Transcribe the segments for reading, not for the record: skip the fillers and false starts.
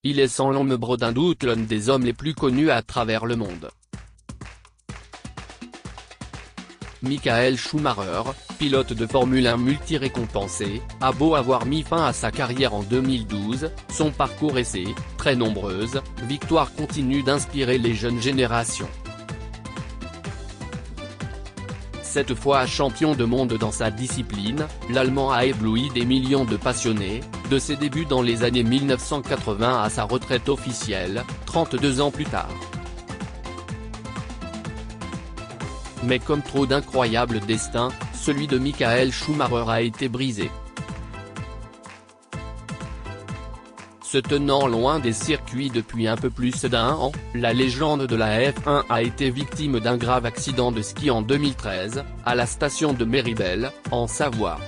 il est sans l'ombre d'un doute l'un des hommes les plus connus à travers le monde. Michael Schumacher, pilote de Formule 1 multi-récompensé, a beau avoir mis fin à sa carrière en 2012, son parcours et ses très nombreuses victoires continuent d'inspirer les jeunes générations. Cette fois champion de monde dans sa discipline, l'Allemand a ébloui des millions de passionnés, de ses débuts dans les années 1980 à sa retraite officielle, 32 ans plus tard. Mais comme trop d'incroyables destins, celui de Michael Schumacher a été brisé. Se tenant loin des circuits depuis un peu plus d'un an, la légende de la F1 a été victime d'un grave accident de ski en 2013, à la station de Méribel, en Savoie.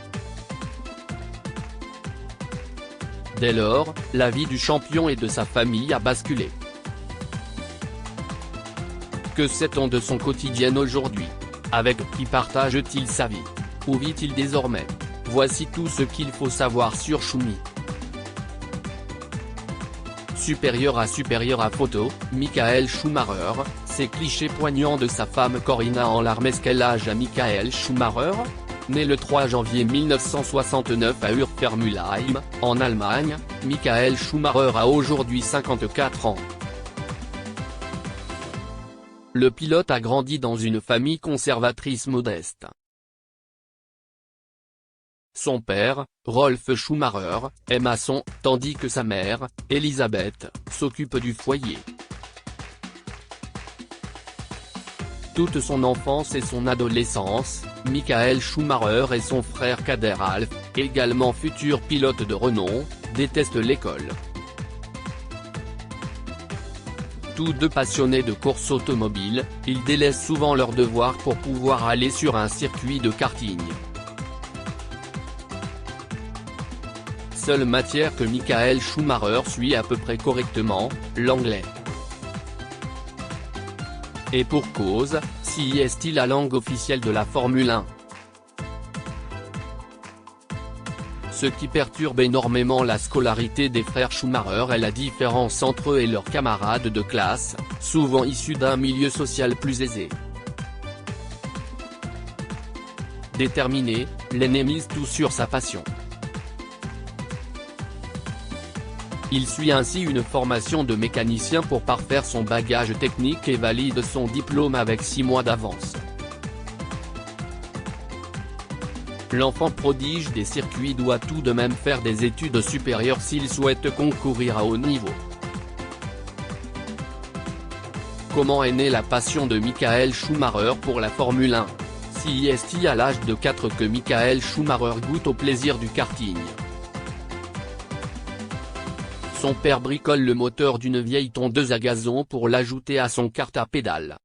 Dès lors, la vie du champion et de sa famille a basculé. Que sait-on de son quotidien aujourd'hui? Avec qui partage-t-il sa vie? Où vit-il désormais? Voici tout ce qu'il faut savoir sur Schumi. Supérieur à photo, Michael Schumacher, ces clichés poignants de sa femme Corinna en larmes. Quel âge a Michael Schumacher? Né le 3 janvier 1969 à Urfermülheim, en Allemagne, Michael Schumacher a aujourd'hui 54 ans. Le pilote a grandi dans une famille conservatrice modeste. Son père, Rolf Schumacher, est maçon, tandis que sa mère, Elisabeth, s'occupe du foyer. Toute son enfance et son adolescence, Michael Schumacher et son frère cadet Ralf, également futur pilote de renom, détestent l'école. Tous deux passionnés de course automobile, ils délaissent souvent leurs devoirs pour pouvoir aller sur un circuit de karting. Seule matière que Michael Schumacher suit à peu près correctement, l'anglais. Et pour cause, si est-il la langue officielle de la Formule 1. Ce qui perturbe énormément la scolarité des frères Schumacher est la différence entre eux et leurs camarades de classe, souvent issus d'un milieu social plus aisé. Déterminé, l'aîné mise tout sur sa passion. Il suit ainsi une formation de mécanicien pour parfaire son bagage technique et valide son diplôme avec 6 mois d'avance. L'enfant prodige des circuits doit tout de même faire des études supérieures s'il souhaite concourir à haut niveau. Comment est née la passion de Michael Schumacher pour la Formule 1? Si est-il à l'âge de 4 que Michael Schumacher goûte au plaisir du karting. Son père bricole le moteur d'une vieille tondeuse à gazon pour l'ajouter à son kart à pédales.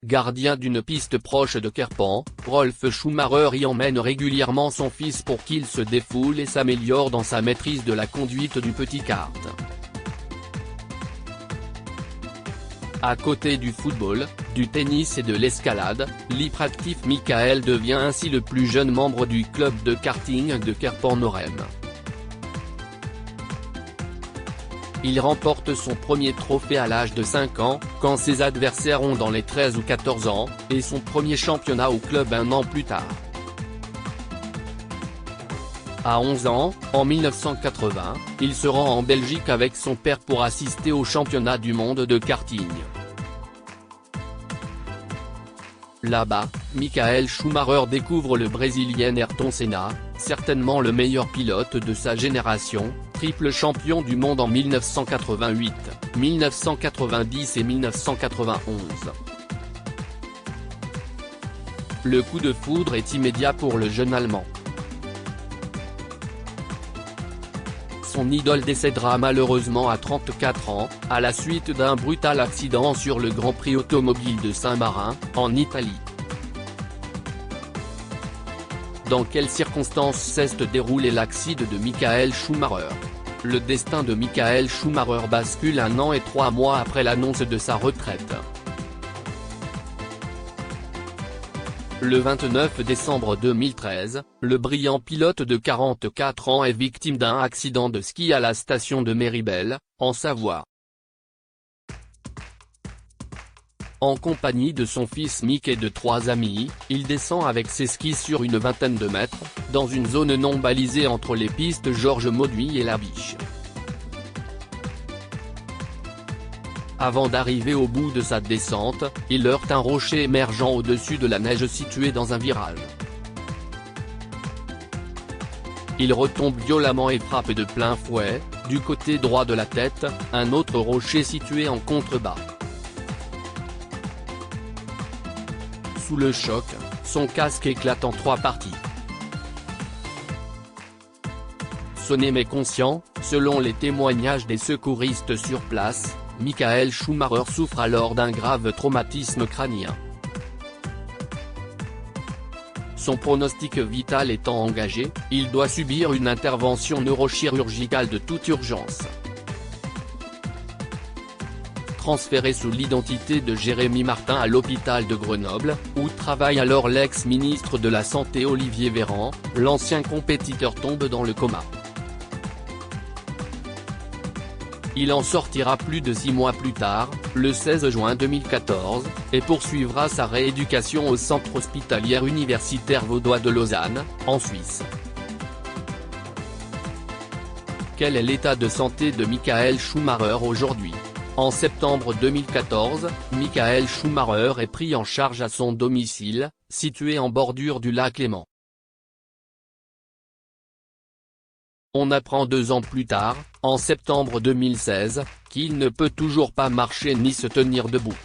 Gardien d'une piste proche de Kerpen, Rolf Schumacher y emmène régulièrement son fils pour qu'il se défoule et s'améliore dans sa maîtrise de la conduite du petit kart. À côté du football, du tennis et de l'escalade, l'hyperactif Michael devient ainsi le plus jeune membre du club de karting de Kerpen-Norem. Il remporte son premier trophée à l'âge de 5 ans, quand ses adversaires ont dans les 13 ou 14 ans, et son premier championnat au club un an plus tard. À 11 ans, en 1980, il se rend en Belgique avec son père pour assister au championnat du monde de karting. Là-bas, Michael Schumacher découvre le Brésilien Ayrton Senna, certainement le meilleur pilote de sa génération, triple champion du monde en 1988, 1990 et 1991. Le coup de foudre est immédiat pour le jeune Allemand. Son idole décédera malheureusement à 34 ans, à la suite d'un brutal accident sur le Grand Prix automobile de Saint-Marin, en Italie. Dans quelles circonstances s'est déroulé l'accident de Michael Schumacher? Le destin de Michael Schumacher bascule 1 an et 3 mois après l'annonce de sa retraite. Le 29 décembre 2013, le brillant pilote de 44 ans est victime d'un accident de ski à la station de Méribel, en Savoie. En compagnie de son fils Mick et de 3 amis, il descend avec ses skis sur une vingtaine de mètres, dans une zone non balisée entre les pistes Georges Mauduit et La Biche. Avant d'arriver au bout de sa descente, il heurte un rocher émergeant au-dessus de la neige situé dans un virage. Il retombe violemment et frappe de plein fouet, du côté droit de la tête, un autre rocher situé en contrebas. Sous le choc, son casque éclate en 3 parties. Sonné mais conscient, selon les témoignages des secouristes sur place, Michael Schumacher souffre alors d'un grave traumatisme crânien. Son pronostic vital étant engagé, il doit subir une intervention neurochirurgicale de toute urgence. Transféré sous l'identité de Jérémy Martin à l'hôpital de Grenoble, où travaille alors l'ex-ministre de la Santé Olivier Véran, l'ancien compétiteur tombe dans le coma. Il en sortira plus de 6 mois plus tard, le 16 juin 2014, et poursuivra sa rééducation au centre hospitalier universitaire vaudois de Lausanne, en Suisse. Quel est l'état de santé de Michael Schumacher aujourd'hui ? En septembre 2014, Michael Schumacher est pris en charge à son domicile, situé en bordure du lac Léman. On apprend 2 ans plus tard, en septembre 2016, qu'il ne peut toujours pas marcher ni se tenir debout.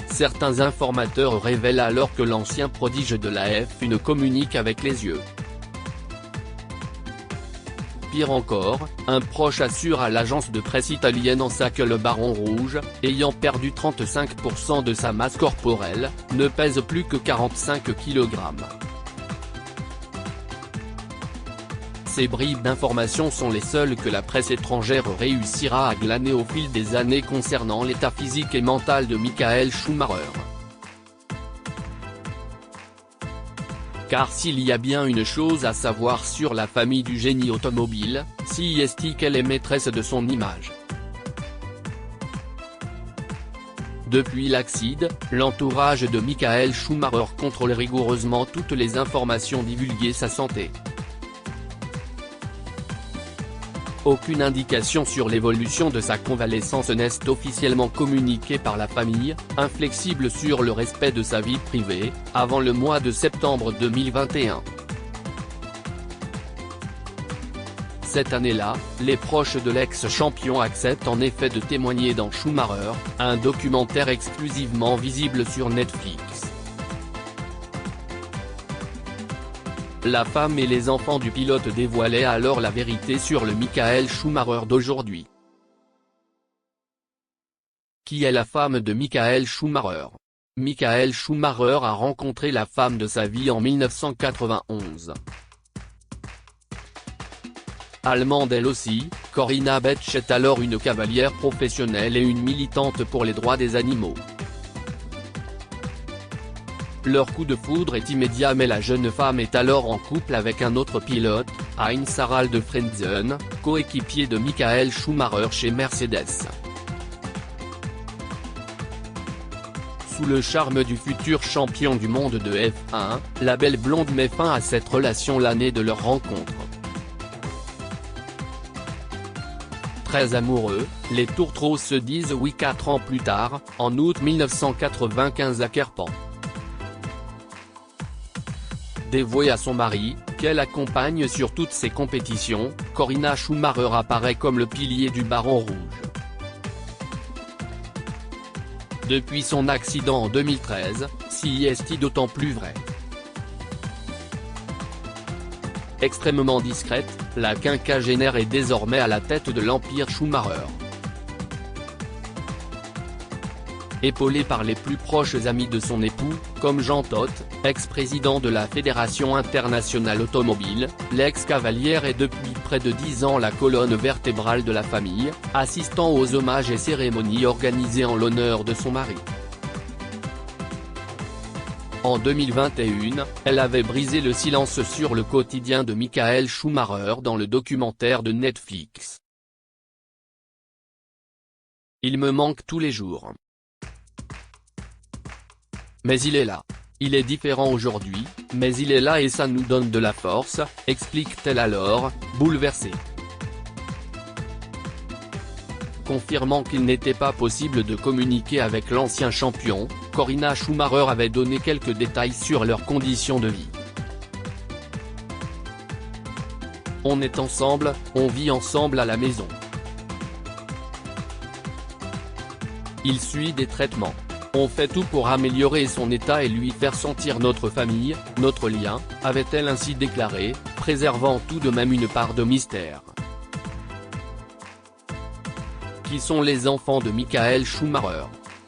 Certains informateurs révèlent alors que l'ancien prodige de la F1 communique avec les yeux. Pire encore, un proche assure à l'agence de presse italienne ANSA que le Baron Rouge, ayant perdu 35% de sa masse corporelle, ne pèse plus que 45 kg. Ces bribes d'informations sont les seules que la presse étrangère réussira à glaner au fil des années concernant l'état physique et mental de Michael Schumacher. Car s'il y a bien une chose à savoir sur la famille du génie automobile, c'est qu'elle est maîtresse de son image. Depuis l'accident, l'entourage de Michael Schumacher contrôle rigoureusement toutes les informations divulguées sa santé. Aucune indication sur l'évolution de sa convalescence n'est officiellement communiquée par la famille, inflexible sur le respect de sa vie privée, avant le mois de septembre 2021. Cette année-là, les proches de l'ex-champion acceptent en effet de témoigner dans Schumacher, un documentaire exclusivement visible sur Netflix. La femme et les enfants du pilote dévoilaient alors la vérité sur le Michael Schumacher d'aujourd'hui. Qui est la femme de Michael Schumacher ? Michael Schumacher a rencontré la femme de sa vie en 1991. Allemande elle aussi, Corinna Betsch est alors une cavalière professionnelle et une militante pour les droits des animaux. Leur coup de foudre est immédiat mais la jeune femme est alors en couple avec un autre pilote, Heinz Harald Frentzen, coéquipier de Michael Schumacher chez Mercedes. Sous le charme du futur champion du monde de F1, la belle blonde met fin à cette relation l'année de leur rencontre. Très amoureux, les tourtereaux se disent oui 4 ans plus tard, en août 1995 à Querpan. Dévouée à son mari, qu'elle accompagne sur toutes ses compétitions, Corinna Schumacher apparaît comme le pilier du Baron Rouge. Depuis son accident en 2013, c'est d'autant plus vrai. Extrêmement discrète, la quinquagénaire est désormais à la tête de l'empire Schumacher. Épaulée par les plus proches amis de son époux, comme Jean Todt, ex-président de la Fédération internationale automobile, l'ex-cavalière est depuis près de 10 ans la colonne vertébrale de la famille, assistant aux hommages et cérémonies organisées en l'honneur de son mari. En 2021, elle avait brisé le silence sur le quotidien de Michael Schumacher dans le documentaire de Netflix. Il me manque tous les jours. Mais il est là. Il est différent aujourd'hui, mais il est là et ça nous donne de la force, explique-t-elle alors, bouleversée. Confirmant qu'il n'était pas possible de communiquer avec l'ancien champion, Corina Schumacher avait donné quelques détails sur leurs conditions de vie. On est ensemble, on vit ensemble à la maison. Il suit des traitements. On fait tout pour améliorer son état et lui faire sentir notre famille, notre lien, avait-elle ainsi déclaré, préservant tout de même une part de mystère. Qui sont les enfants de Michael Schumacher?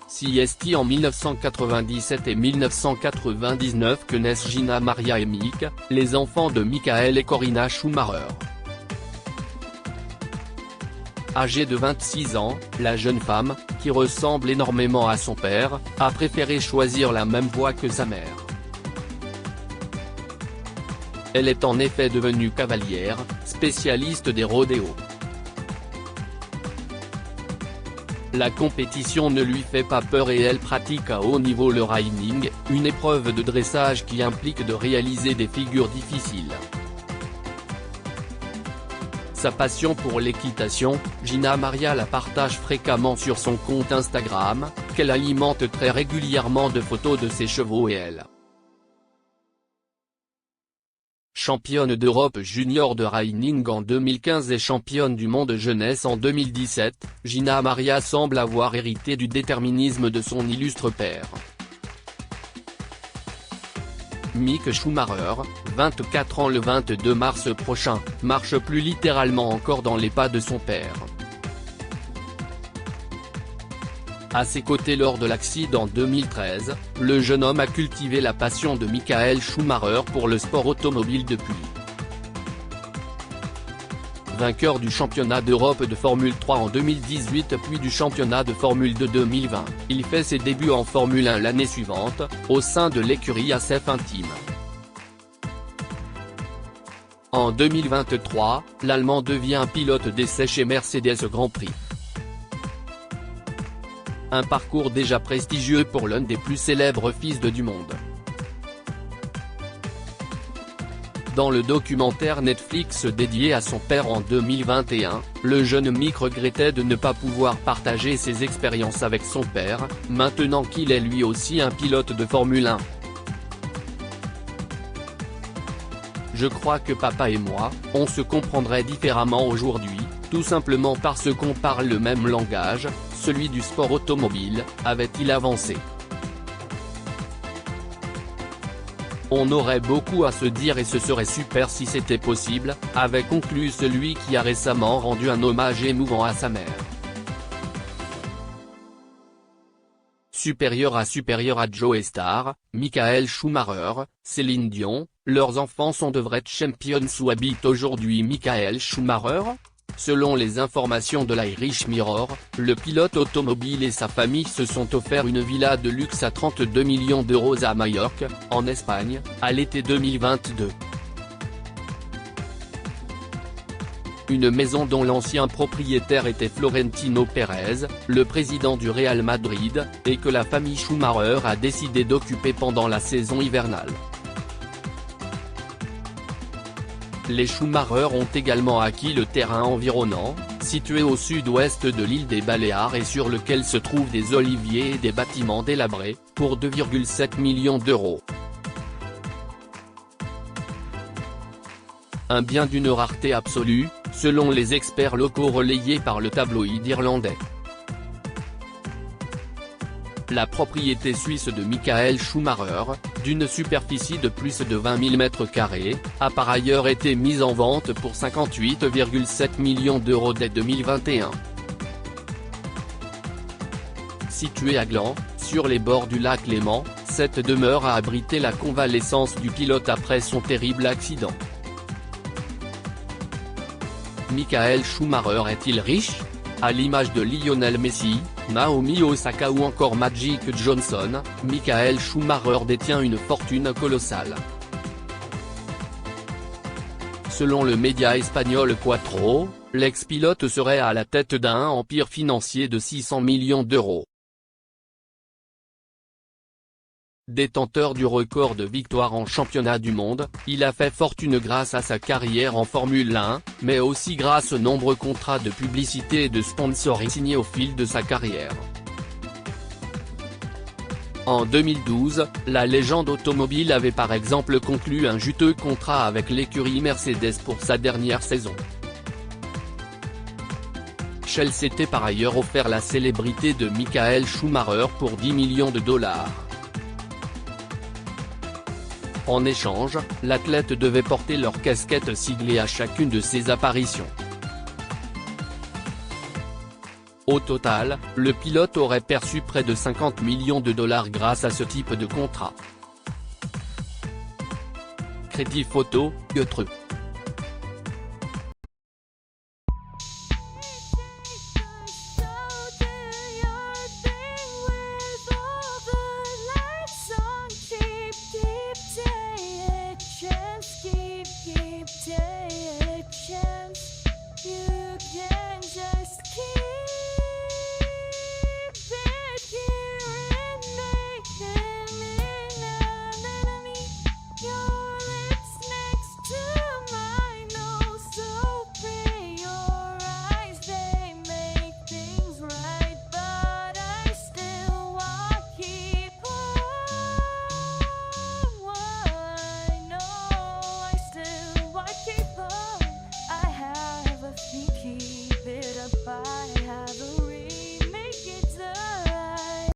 Si est en 1997 et 1999 que naissent Gina Maria et Mick, les enfants de Michael et Corina Schumacher. Âgée de 26 ans, la jeune femme, qui ressemble énormément à son père, a préféré choisir la même voie que sa mère. Elle est en effet devenue cavalière, spécialiste des rodéos. La compétition ne lui fait pas peur et elle pratique à haut niveau le riding, une épreuve de dressage qui implique de réaliser des figures difficiles. Sa passion pour l'équitation, Gina Maria la partage fréquemment sur son compte Instagram, qu'elle alimente très régulièrement de photos de ses chevaux et elle. Championne d'Europe junior de riding en 2015 et championne du monde jeunesse en 2017, Gina Maria semble avoir hérité du déterminisme de son illustre père. Mick Schumacher, 24 ans le 22 mars prochain, marche plus littéralement encore dans les pas de son père. À ses côtés lors de l'accident 2013, le jeune homme a cultivé la passion de Michael Schumacher pour le sport automobile depuis. Vainqueur du championnat d'Europe de Formule 3 en 2018 puis du championnat de Formule 2 2020, il fait ses débuts en Formule 1 l'année suivante, au sein de l'écurie ASF Intime. En 2023, l'Allemand devient pilote d'essai chez Mercedes Grand Prix. Un parcours déjà prestigieux pour l'un des plus célèbres fils du monde. Dans le documentaire Netflix dédié à son père en 2021, le jeune Mick regrettait de ne pas pouvoir partager ses expériences avec son père, maintenant qu'il est lui aussi un pilote de Formule 1. Je crois que papa et moi, on se comprendrait différemment aujourd'hui, tout simplement parce qu'on parle le même langage, celui du sport automobile, avait-il avancé. On aurait beaucoup à se dire et ce serait super si c'était possible, avait conclu celui qui a récemment rendu un hommage émouvant à sa mère. Supérieur à Joe Star, Michael Schumacher, Céline Dion, leurs enfants sont de vrais champions où habite aujourd'hui Michael Schumacher? Selon les informations de l'Irish Mirror, le pilote automobile et sa famille se sont offert une villa de luxe à 32 millions d'euros à Majorque, en Espagne, à l'été 2022. Une maison dont l'ancien propriétaire était Florentino Pérez, le président du Real Madrid, et que la famille Schumacher a décidé d'occuper pendant la saison hivernale. Les Schumacher ont également acquis le terrain environnant, situé au sud-ouest de l'île des Baléares et sur lequel se trouvent des oliviers et des bâtiments délabrés, pour 2,7 millions d'euros. Un bien d'une rareté absolue, selon les experts locaux relayés par le tabloïd irlandais. La propriété suisse de Michael Schumacher, d'une superficie de plus de 20 000 m², a par ailleurs été mise en vente pour 58,7 millions d'euros dès 2021. Située à Gland, sur les bords du lac Léman, cette demeure a abrité la convalescence du pilote après son terrible accident. Michael Schumacher est-il riche? À l'image de Lionel Messi, Naomi Osaka ou encore Magic Johnson, Michael Schumacher détient une fortune colossale. Selon le média espagnol Cuatro, l'ex-pilote serait à la tête d'un empire financier de 600 millions d'euros. Détenteur du record de victoires en championnat du monde, il a fait fortune grâce à sa carrière en Formule 1, mais aussi grâce aux nombreux contrats de publicité et de sponsoring signés au fil de sa carrière. En 2012, la légende automobile avait par exemple conclu un juteux contrat avec l'écurie Mercedes pour sa dernière saison. Shell s'était par ailleurs offert la célébrité de Michael Schumacher pour 10 millions de dollars. En échange, l'athlète devait porter leur casquette siglée à chacune de ses apparitions. Au total, le pilote aurait perçu près de 50 millions de dollars grâce à ce type de contrat. Crédit photo, Guetreux.